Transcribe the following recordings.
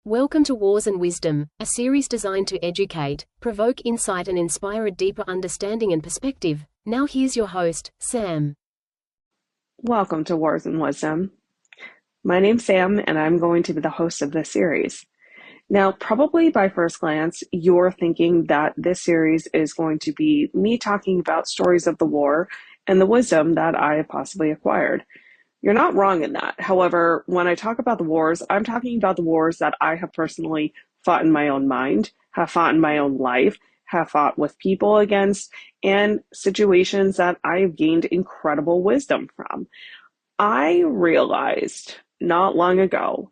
Welcome to Wars and Wisdom, a series designed to educate, provoke insight and inspire a deeper understanding and perspective. Now here's your host, Sam. Welcome to Wars and Wisdom. My name's Sam, and I'm going to be the host of this series. Now, probably by first glance, you're thinking that this series is going to be me talking about stories of the war and the wisdom that I have possibly acquired. You're not wrong in that. However, when I talk about the wars, I'm talking about the wars that I have personally fought in my own mind, have fought in my own life, have fought with people against, and situations that I have gained incredible wisdom from. I realized not long ago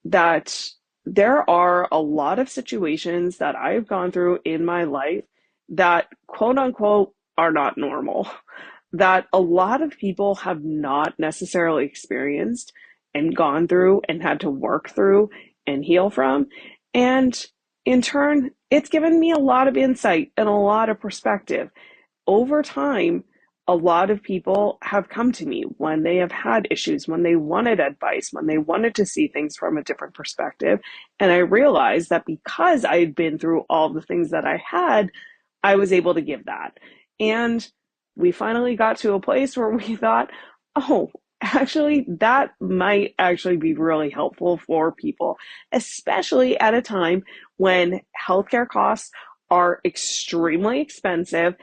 that there are a lot of situations that I've gone through in my life that, quote unquote, are not normal, that a lot of people have not necessarily experienced and gone through and had to work through and heal from. And in turn, it's given me a lot of insight and a lot of perspective. Over time, a lot of people have come to me when they have had issues, when they wanted advice, when they wanted to see things from a different perspective. And I realized that because I had been through all the things that I had, I was able to give that. And we finally got to a place where we thought, oh, actually, that might actually be really helpful for people, especially at a time when healthcare costs are extremely expensive.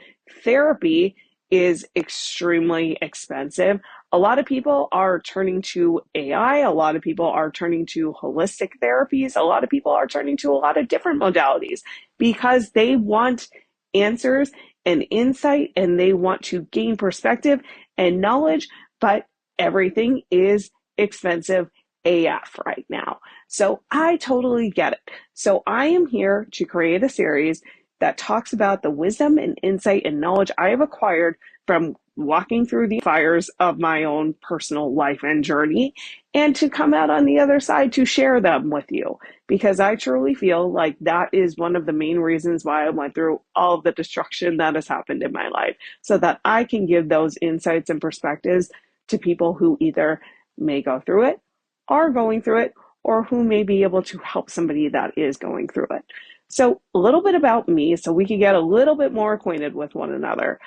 Therapy is extremely expensive. A lot of people are turning to AI. A lot of people are turning to holistic therapies. A lot of people are turning to a lot of different modalities because they want answers and insight and they want to gain perspective and knowledge, but everything is expensive AF right now. So I totally get it. So I am here to create a series that talks about the wisdom and insight and knowledge I have acquired from walking through the fires of my own personal life and journey, and to come out on the other side to share them with you, because I truly feel like that is one of the main reasons why I went through all of the destruction that has happened in my life, so that I can give those insights and perspectives to people who either may go through it, are going through it, or who may be able to help somebody that is going through it. So a little bit about me so we can get a little bit more acquainted with one another.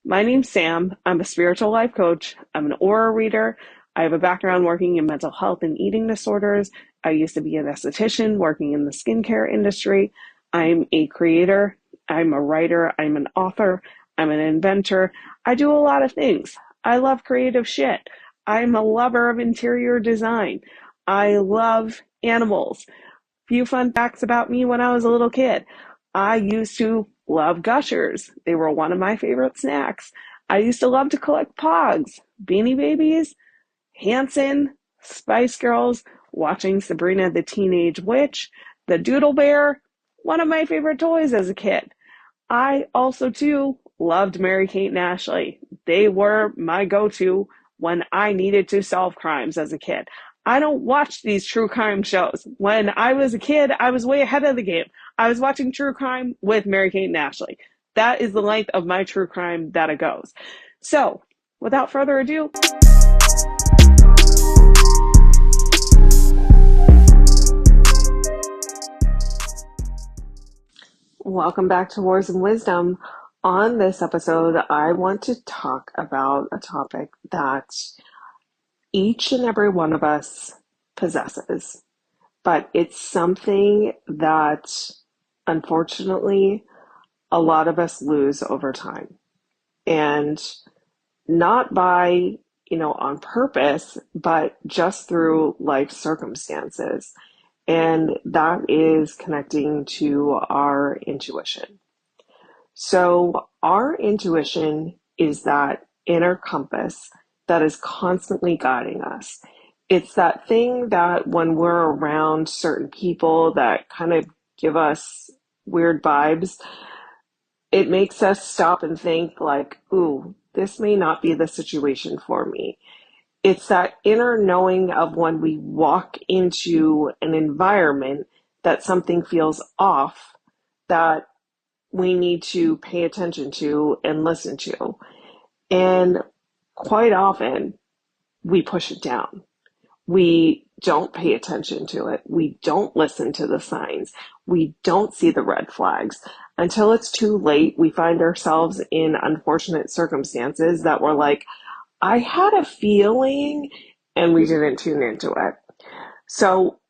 My name's Sam. I'm a spiritual life coach. I'm an aura reader. I have a background working in mental health and eating disorders. I used to be an esthetician working in the skincare industry. I'm a creator. I'm a writer. I'm an author. I'm an inventor. I do a lot of things. I love creative shit. I'm a lover of interior design. I love animals. Few fun facts about me when I was a little kid. I used to love Gushers. They were one of my favorite snacks. I used to love to collect Pogs, Beanie Babies, Hanson, Spice Girls, watching Sabrina the Teenage Witch, the Doodle Bear, one of my favorite toys as a kid. I also, too, loved Mary-Kate and Ashley. They were my go-to when I needed to solve crimes as a kid. I don't watch these true crime shows. When I was a kid, I was way ahead of the game. I was watching true crime with Mary-Kate and Ashley. That is the length of my true crime that it goes. So, without further ado, welcome back to Wars and Wisdom. On this episode, I want to talk about a topic that each and every one of us possesses, but it's something that unfortunately a lot of us lose over time, and not by, on purpose, but just through life circumstances. And that is connecting to our intuition. So our intuition is that inner compass that is constantly guiding us. It's that thing that when we're around certain people that kind of give us weird vibes, it makes us stop and think like, ooh, this may not be the situation for me. It's that inner knowing of when we walk into an environment that something feels off, that we need to pay attention to and listen to. And quite often we push it down. We don't pay attention to it. We don't listen to the signs. We don't see the red flags. Until it's too late, we find ourselves in unfortunate circumstances that we're like, I had a feeling, and we didn't tune into it. So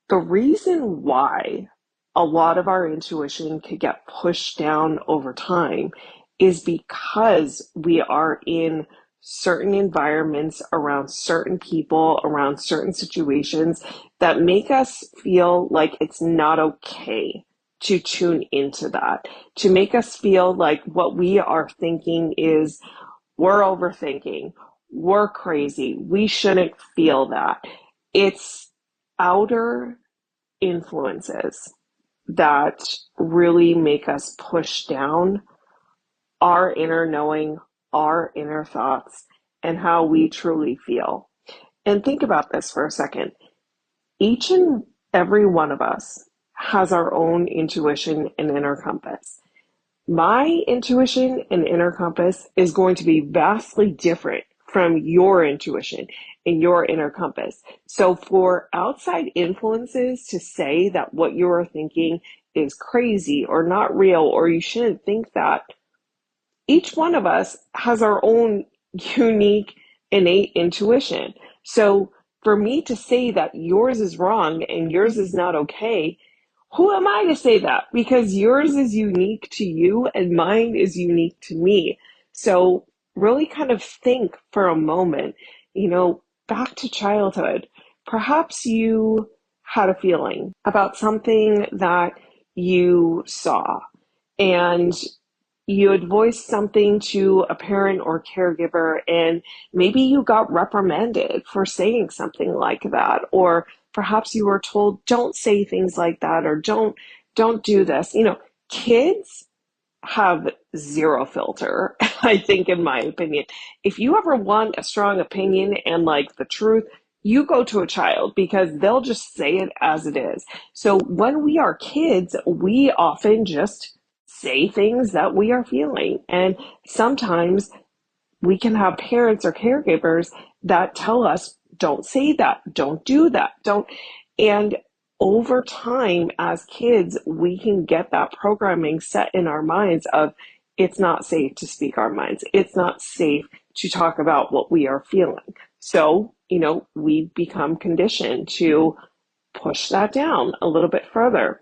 the reason why a lot of our intuition could get pushed down over time is because we are in certain environments, around certain people, around certain situations that make us feel like it's not okay to tune into that, to make us feel like what we are thinking is we're overthinking, we're crazy, we shouldn't feel that. It's outer influences that really make us push down our inner knowing, our inner thoughts, and how we truly feel. And think about this for a second. Each and every one of us has our own intuition and inner compass. My intuition and inner compass is going to be vastly different from your intuition and your inner compass. So for outside influences to say that what you're thinking is crazy or not real, or you shouldn't think that, each one of us has our own unique innate intuition. So for me to say that yours is wrong and yours is not okay, who am I to say that? Because yours is unique to you and mine is unique to me. So really kind of think for a moment, back to childhood. Perhaps you had a feeling about something that you saw, and you had voiced something to a parent or caregiver, and maybe you got reprimanded for saying something like that, or perhaps you were told, don't say things like that, or don't do this. Kids have zero filter, I think, in my opinion. If you ever want a strong opinion and like the truth, you go to a child because they'll just say it as it is. So when we are kids, we often just say things that we are feeling. And sometimes we can have parents or caregivers that tell us, don't say that, don't do that, don't. And over time, as kids, we can get that programming set in our minds of it's not safe to speak our minds. It's not safe to talk about what we are feeling. So, we become conditioned to push that down a little bit further.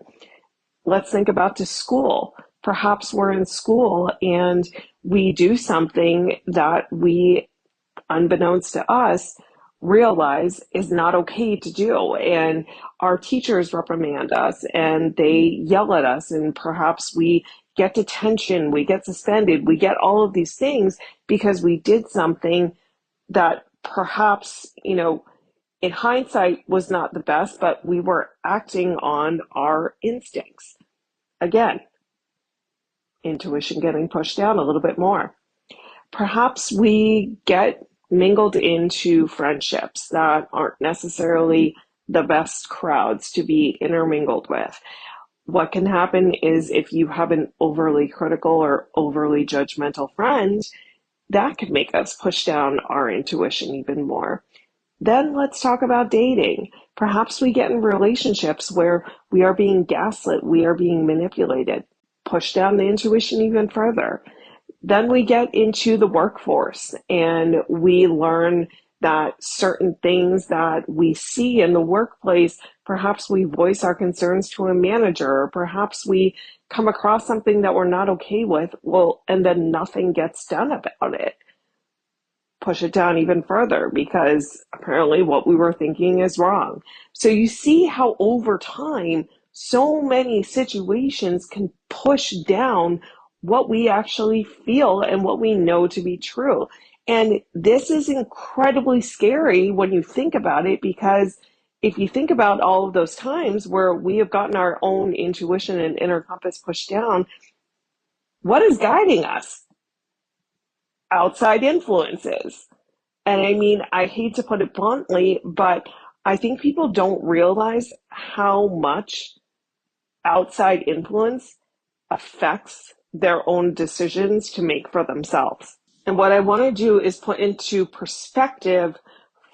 Let's think about to school. Perhaps we're in school and we do something that we, unbeknownst to us, realize is not okay to do. And our teachers reprimand us and they yell at us, and perhaps we get detention, we get suspended, we get all of these things because we did something that perhaps, in hindsight was not the best, but we were acting on our instincts. Again, intuition getting pushed down a little bit more. Perhaps we get mingled into friendships that aren't necessarily the best crowds to be intermingled with. What can happen is if you have an overly critical or overly judgmental friend, that could make us push down our intuition even more. Then let's talk about dating. Perhaps we get in relationships where we are being gaslit, we are being manipulated. Push down the intuition even further. Then we get into the workforce and we learn that certain things that we see in the workplace, perhaps we voice our concerns to a manager, or perhaps we come across something that we're not okay with, and then nothing gets done about it. Push it down even further because apparently what we were thinking is wrong. So you see how over time, so many situations can push down what we actually feel and what we know to be true. And this is incredibly scary when you think about it, because if you think about all of those times where we have gotten our own intuition and inner compass pushed down, what is guiding us? Outside influences. And I mean, I hate to put it bluntly, but I think people don't realize how much outside influence affects their own decisions to make for themselves. And what I want to do is put into perspective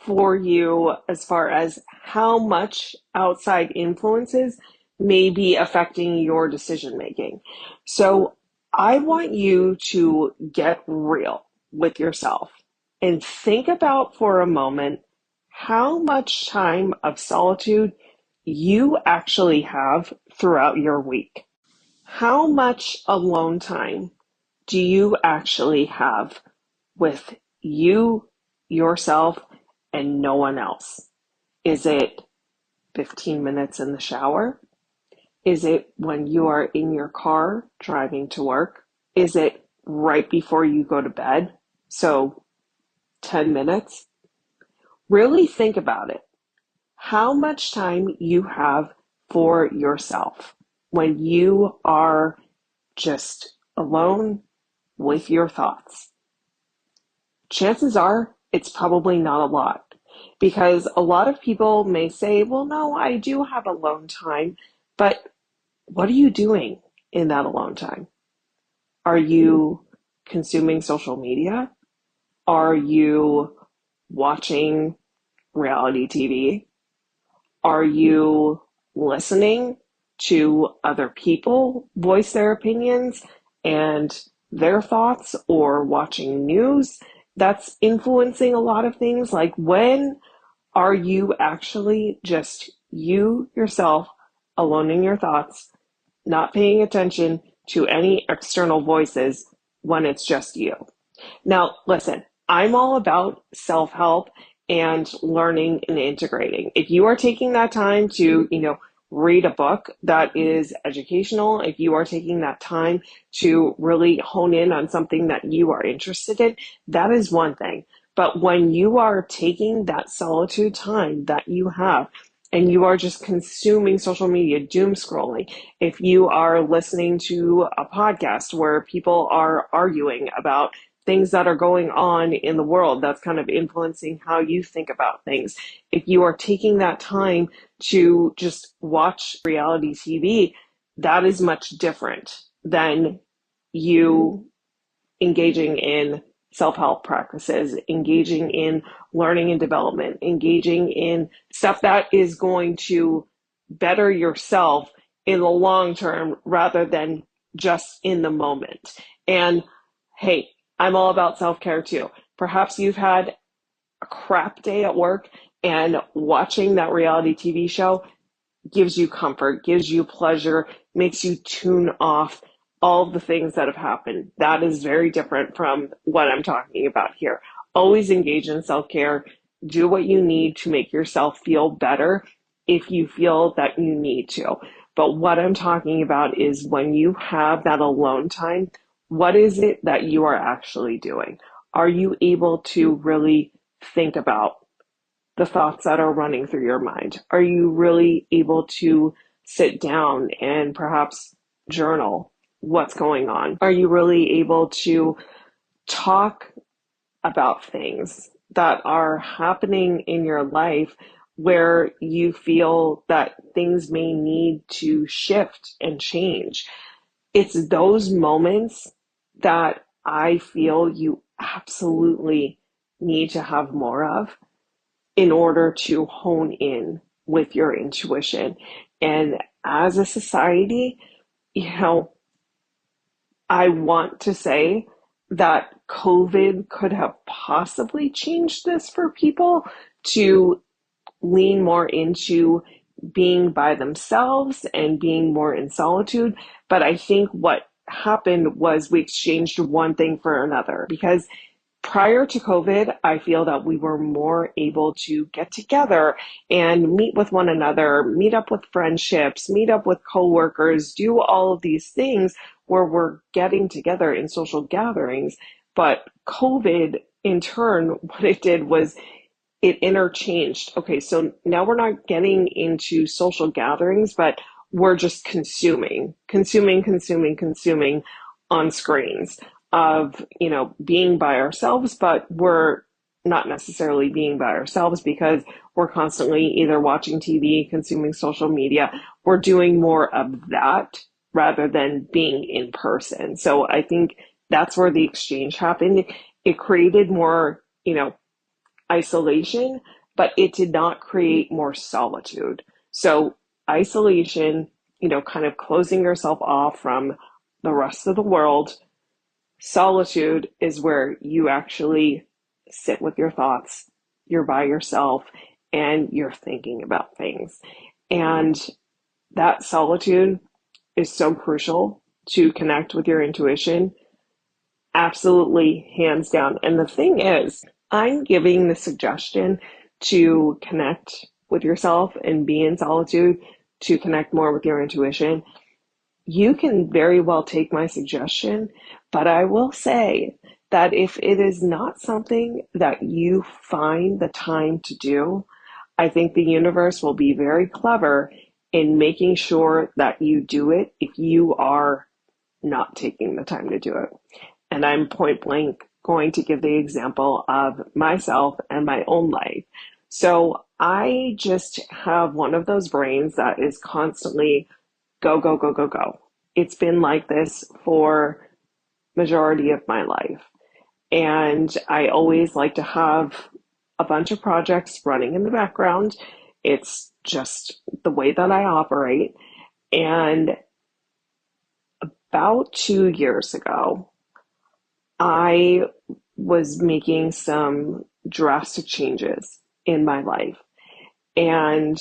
for you as far as how much outside influences may be affecting your decision making. So I want you to get real with yourself and think about for a moment how much time of solitude you actually have throughout your week. How much alone time do you actually have with you, yourself, and no one else? Is it 15 minutes in the shower? Is it when you are in your car driving to work? Is it right before you go to bed? So 10 minutes? Really think about it. How much time you have for yourself when you are just alone with your thoughts. Chances are it's probably not a lot, because a lot of people may say, well, no, I do have alone time, but what are you doing in that alone time? Are you consuming social media? Are you watching reality TV? Are you listening to other people voice their opinions and their thoughts, or watching news that's influencing a lot of things? Like, when are you actually just you, yourself, alone in your thoughts, not paying attention to any external voices when it's just you? Now, listen, I'm all about self-help and learning and integrating. If you are taking that time to, read a book that is educational, if you are taking that time to really hone in on something that you are interested in, that is one thing. But when you are taking that solitude time that you have, and you are just consuming social media, doom scrolling, if you are listening to a podcast where people are arguing about things that are going on in the world that's kind of influencing how you think about things, if you are taking that time to just watch reality TV, that is much different than you engaging in self-help practices, engaging in learning and development, engaging in stuff that is going to better yourself in the long term rather than just in the moment. And hey, I'm all about self-care too. Perhaps you've had a crap day at work, and watching that reality TV show gives you comfort, gives you pleasure, makes you tune off all the things that have happened. That is very different from what I'm talking about here. Always engage in self-care. Do what you need to make yourself feel better if you feel that you need to. But what I'm talking about is when you have that alone time, what is it that you are actually doing? Are you able to really think about the thoughts that are running through your mind? Are you really able to sit down and perhaps journal what's going on? Are you really able to talk about things that are happening in your life where you feel that things may need to shift and change? It's those moments that I feel you absolutely need to have more of in order to hone in with your intuition. And as a society, I want to say that COVID could have possibly changed this for people to lean more into being by themselves and being more in solitude. But I think what happened was we exchanged one thing for another, because prior to COVID, I feel that we were more able to get together and meet with one another, meet up with friendships, meet up with coworkers, do all of these things where we're getting together in social gatherings. But COVID, in turn, what it did was it interchanged. Okay, so now we're not getting into social gatherings, but we're just consuming on screens of, being by ourselves, but we're not necessarily being by ourselves because we're constantly either watching TV, consuming social media. We're doing more of that rather than being in person. So I think that's where the exchange happened. It created more, isolation, but it did not create more solitude. So isolation, kind of closing yourself off from the rest of the world. Solitude is where you actually sit with your thoughts, you're by yourself, and you're thinking about things. And that solitude is so crucial to connect with your intuition. Absolutely, hands down. And the thing is, I'm giving the suggestion to connect with yourself and be in solitude, to connect more with your intuition. You can very well take my suggestion, but I will say that if it is not something that you find the time to do, I think the universe will be very clever in making sure that you do it if you are not taking the time to do it. And I'm point blank going to give the example of myself and my own life. So I just have one of those brains that is constantly go, go, go, go, go. It's been like this for majority of my life. And I always like to have a bunch of projects running in the background. It's just the way that I operate. And about 2 years ago, I was making some drastic changes in my life. And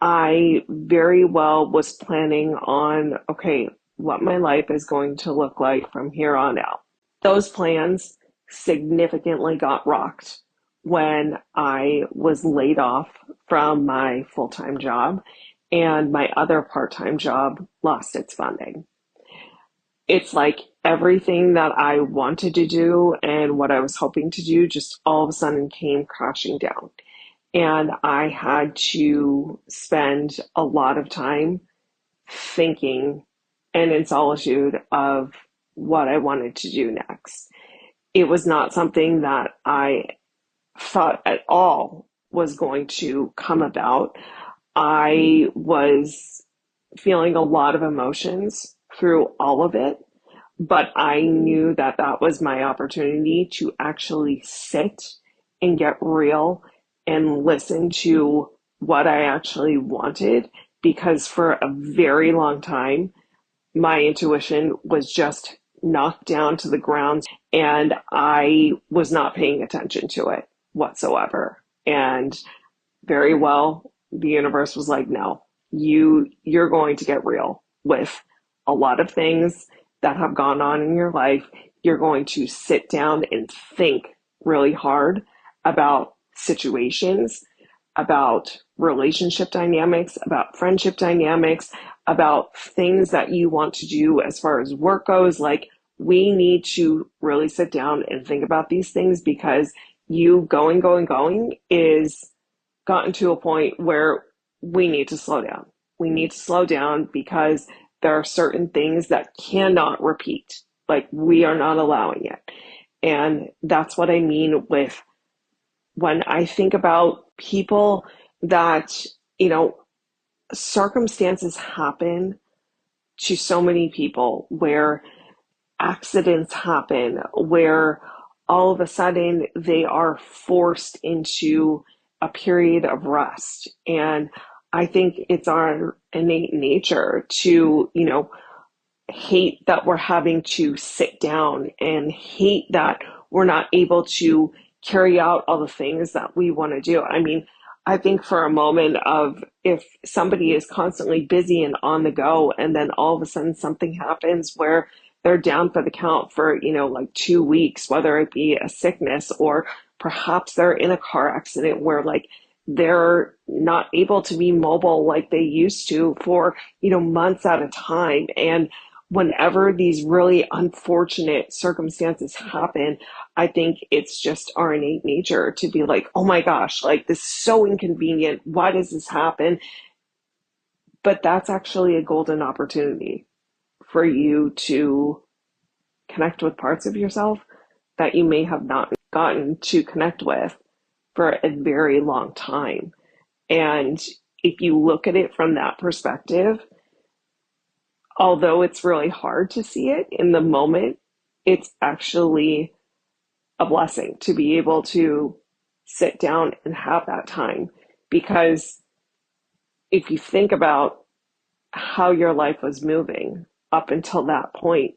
I very well was planning on, okay, what my life is going to look like from here on out. Those plans significantly got rocked when I was laid off from my full-time job and my other part-time job lost its funding. It's like everything that I wanted to do and what I was hoping to do just all of a sudden came crashing down. And I had to spend a lot of time thinking and in solitude of what I wanted to do next. It was not something that I thought at all was going to come about. I was feeling a lot of emotions through all of it, but I knew that that was my opportunity to actually sit and get real and listen to what I actually wanted, because for a very long time, my intuition was just knocked down to the ground and I was not paying attention to it whatsoever. And very well, the universe was like, no, you're going to get real with a lot of things that have gone on in your life. You're going to sit down and think really hard about situations, about relationship dynamics, about friendship dynamics, about things that you want to do as far as work goes. Like, we need to really sit down and think about these things, because you going is gotten to a point where we need to slow down. We need to slow down because there are certain things that cannot repeat. Like, we are not allowing it. And that's what I mean with when I think about people that, circumstances happen to so many people where accidents happen, where all of a sudden they are forced into a period of rest. And I think it's our innate nature to, hate that we're having to sit down and hate that we're not able to carry out all the things that we want to do. I mean, I think for a moment of, if somebody is constantly busy and on the go, and then all of a sudden something happens where they're down for the count for, like 2 weeks, whether it be a sickness or perhaps they're in a car accident where like they're not able to be mobile like they used to for, months at a time. And whenever these really unfortunate circumstances happen, I think it's just our innate nature to be like, oh my gosh, like this is so inconvenient. Why does this happen? But that's actually a golden opportunity for you to connect with parts of yourself that you may have not gotten to connect with for a very long time. And if you look at it from that perspective, although it's really hard to see it in the moment, it's actually a blessing to be able to sit down and have that time. Because if you think about how your life was moving up until that point,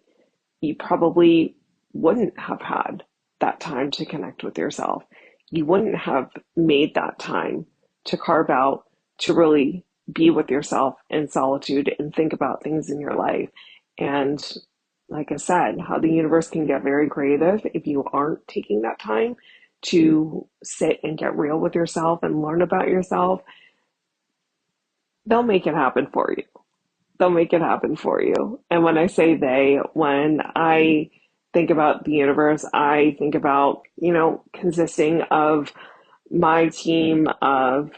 you probably wouldn't have had that time to connect with yourself. You wouldn't have made that time to carve out to really be with yourself in solitude and think about things in your life. And like I said, how the universe can get very creative if you aren't taking that time to sit and get real with yourself and learn about yourself. They'll make it happen for you. They'll make it happen for you. And when I say they, when I think about the universe, I think about, consisting of my team of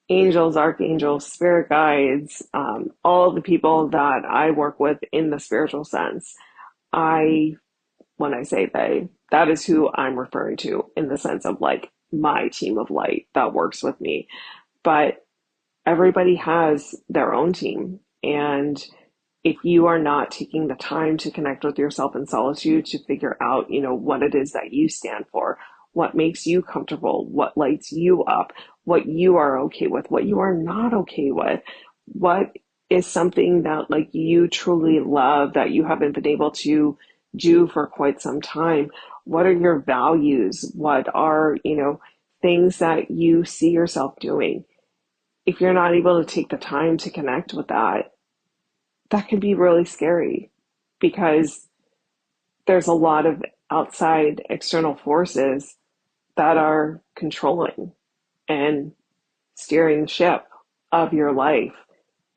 angels, archangels, spirit guides, all of the people that I work with in the spiritual sense. When I say they, that is who I'm referring to in the sense of like my team of light that works with me. But everybody has their own team. And if you are not taking the time to connect with yourself in solitude to figure out, what it is that you stand for, what makes you comfortable, what lights you up, what you are okay with, what you are not okay with, what is something that like you truly love that you haven't been able to do for quite some time. What are your values? What are, things that you see yourself doing? If you're not able to take the time to connect with that, that can be really scary because there's a lot of outside external forces that are controlling and steering the ship of your life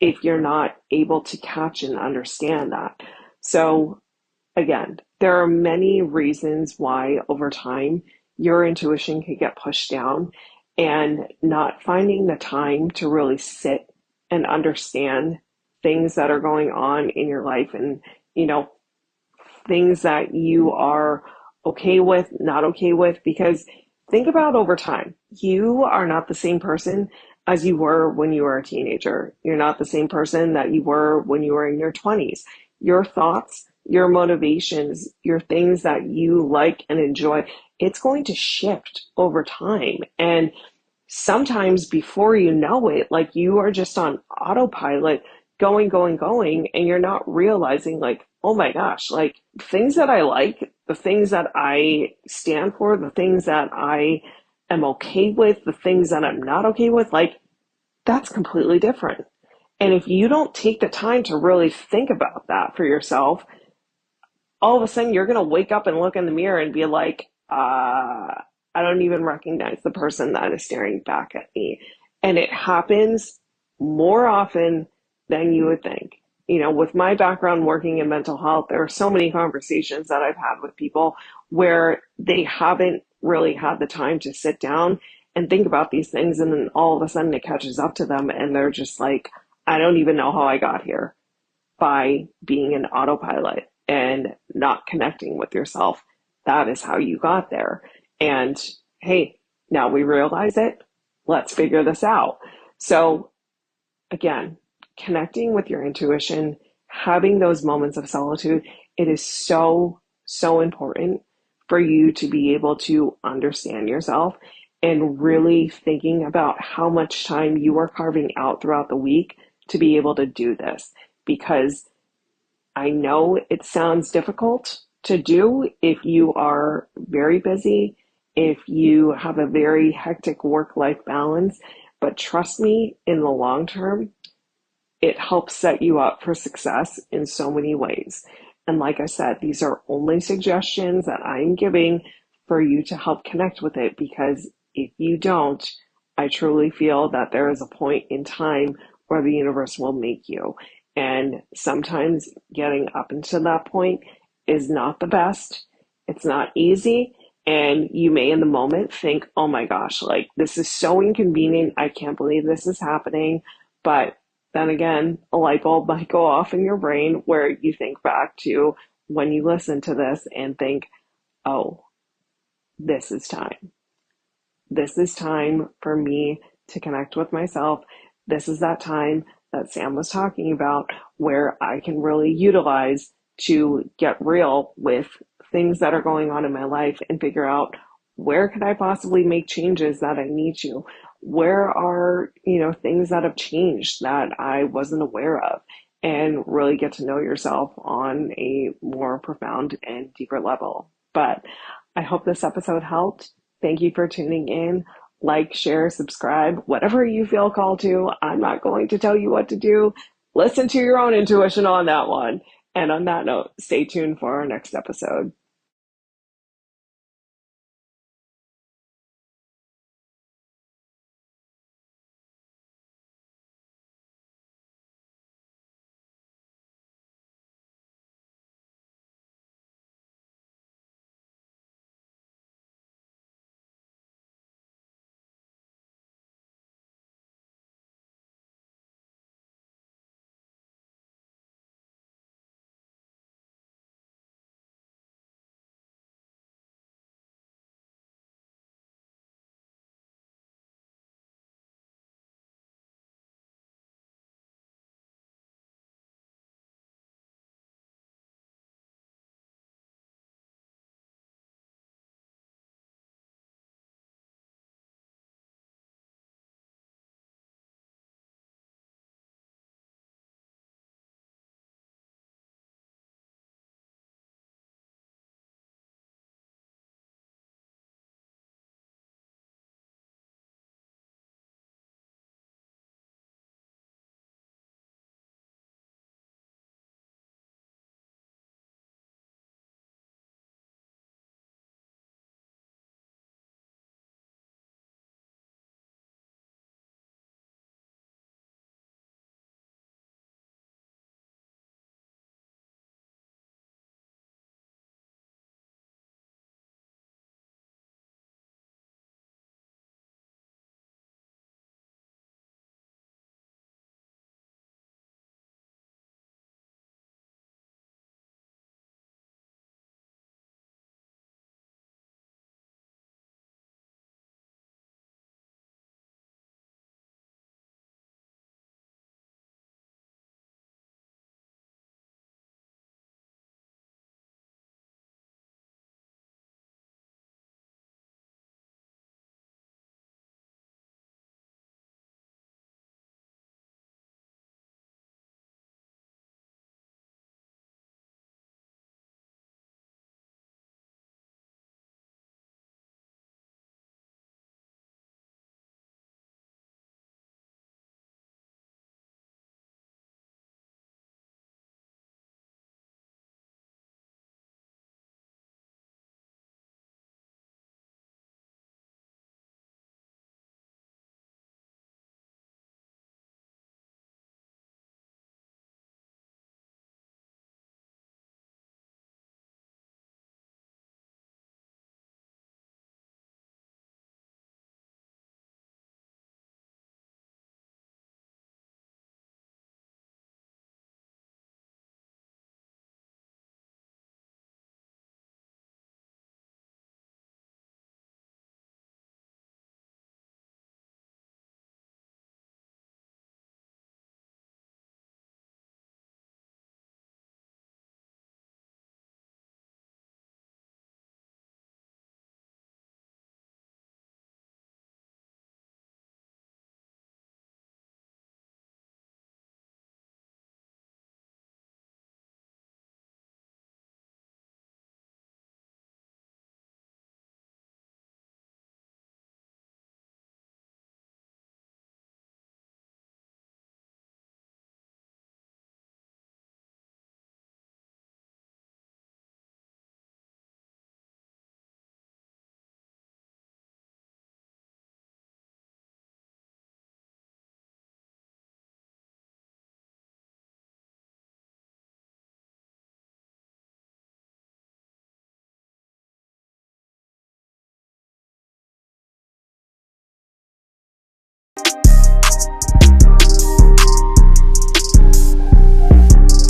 if you're not able to catch and understand that. So again, there are many reasons why over time your intuition can get pushed down, and not finding the time to really sit and understand things that are going on in your life and, things that you are okay with, not okay with, because think about over time, you are not the same person as you were when you were a teenager. You're not the same person that you were when you were in your 20s. Your thoughts, your motivations, your things that you like and enjoy, it's going to shift over time. And sometimes before you know it, like you are just on autopilot, going, and you're not realizing like, oh my gosh, like things that I like, the things that I stand for, the things that I am okay with, the things that I'm not okay with, like that's completely different. And if you don't take the time to really think about that for yourself, all of a sudden you're going to wake up and look in the mirror and be like, I don't even recognize the person that is staring back at me. And it happens more often than you would think. With my background working in mental health, there are so many conversations that I've had with people where they haven't really had the time to sit down and think about these things. And then all of a sudden it catches up to them and they're just like, I don't even know how I got here, by being an autopilot and not connecting with yourself. That is how you got there. And hey, now we realize it. Let's figure this out. So again, connecting with your intuition, having those moments of solitude, it is so, so important for you to be able to understand yourself and really thinking about how much time you are carving out throughout the week to be able to do this. Because I know it sounds difficult to do if you are very busy, if you have a very hectic work-life balance, but trust me, in the long term, it helps set you up for success in so many ways. And like I said, these are only suggestions that I'm giving for you to help connect with it, because if you don't, I truly feel that there is a point in time where the universe will make you. And sometimes getting up into that point is not the best. It's not easy. And you may in the moment think, oh my gosh, like this is so inconvenient. I can't believe this is happening. But then again, a light bulb might go off in your brain where you think back to when you listen to this and think, oh, this is time. This is time for me to connect with myself. This is that time that Sam was talking about where I can really utilize to get real with things that are going on in my life and figure out Where could I possibly make changes that I need to? Where are, things that have changed that I wasn't aware of? And really get to know yourself on a more profound and deeper level. But I hope this episode helped. Thank you for tuning in. Like, share, subscribe, whatever you feel called to. I'm not going to tell you what to do. Listen to your own intuition on that one. And on that note, stay tuned for our next episode.